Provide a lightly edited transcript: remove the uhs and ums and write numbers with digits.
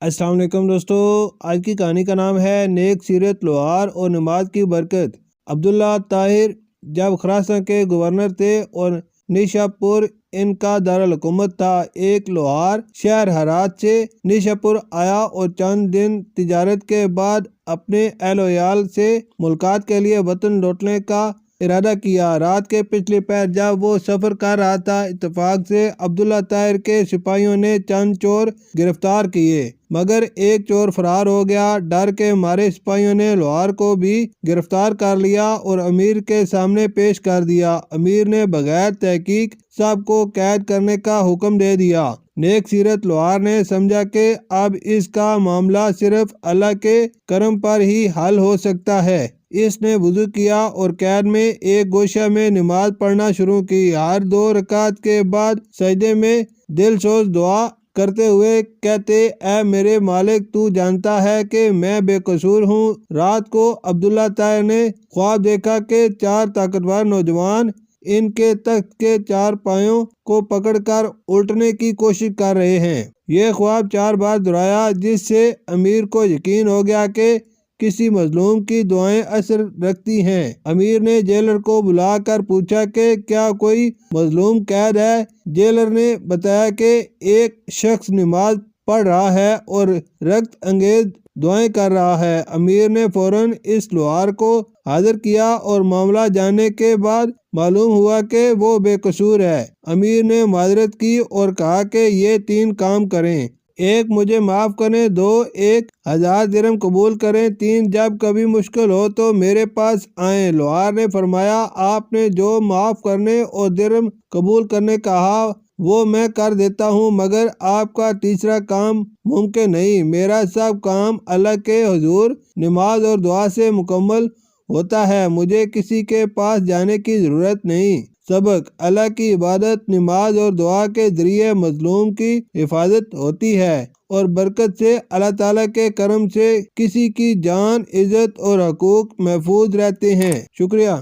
السلام علیکم دوستو، آج کی کہانی کا نام ہے نیک سیرت لوہار اور نماز کی برکت۔ عبداللہ طاہر جب خراساں کے گورنر تھے اور نیشا پور ان کا دارالحکومت تھا، ایک لوہار شہر ہرات سے نیشا پور آیا اور چند دن تجارت کے بعد اپنے اہل و عیال سے ملاقات کے لیے وطن لوٹنے کا ارادہ کیا۔ رات کے پچھلے پہر جب وہ سفر کر رہا تھا، اتفاق سے عبداللہ طاہر کے سپاہیوں نے چند چور گرفتار کیے، مگر ایک چور فرار ہو گیا۔ ڈر کے مارے سپاہیوں نے لوہار کو بھی گرفتار کر لیا اور امیر کے سامنے پیش کر دیا۔ امیر نے بغیر تحقیق سب کو قید کرنے کا حکم دے دیا۔ نیک سیرت لوہار نے سمجھا کہ اب اس کا معاملہ صرف اللہ کے کرم پر ہی حل ہو سکتا ہے۔ اس نے وضو کیا اور قید میں ایک گوشہ میں نماز پڑھنا شروع کی۔ ہر 2 رکعت کے بعد سجدے میں دل سوز دعا کرتے ہوئے کہتے، اے میرے مالک، تو جانتا ہے کہ میں بے قصور ہوں۔ رات کو عبداللہ طاہر نے خواب دیکھا کہ 4 طاقتور نوجوان ان کے تخت کے 4 پایوں کو پکڑ کر الٹنے کی کوشش کر رہے ہیں۔ یہ خواب 4 بار دہرایا، جس سے امیر کو یقین ہو گیا کہ کسی مظلوم کی دعائیں اثر رکھتی ہیں۔ امیر نے جیلر کو بلا کر پوچھا کہ کیا کوئی مظلوم قید ہے؟ جیلر نے بتایا کہ ایک شخص نماز پڑھ رہا ہے اور رکت انگیز دعائیں کر رہا ہے۔ امیر نے فوراً اس لوہار کو حاضر کیا اور معاملہ جاننے کے بعد معلوم ہوا کہ وہ بے قصور ہے۔ امیر نے معذرت کی اور کہا کہ یہ 3 کام کریں: 1 مجھے معاف کریں، 2 1000 درہم قبول کریں، 3 جب کبھی مشکل ہو تو میرے پاس آئیں۔ لوہار نے فرمایا، آپ نے جو معاف کرنے اور درہم قبول کرنے کہا وہ میں کر دیتا ہوں، مگر آپ کا تیسرا کام ممکن نہیں۔ میرا سب کام اللہ کے حضور نماز اور دعا سے مکمل ہوتا ہے، مجھے کسی کے پاس جانے کی ضرورت نہیں۔ سبق: اللہ کی عبادت، نماز اور دعا کے ذریعے مظلوم کی حفاظت ہوتی ہے اور برکت سے اللہ تعالیٰ کے کرم سے کسی کی جان، عزت اور حقوق محفوظ رہتے ہیں۔ شکریہ۔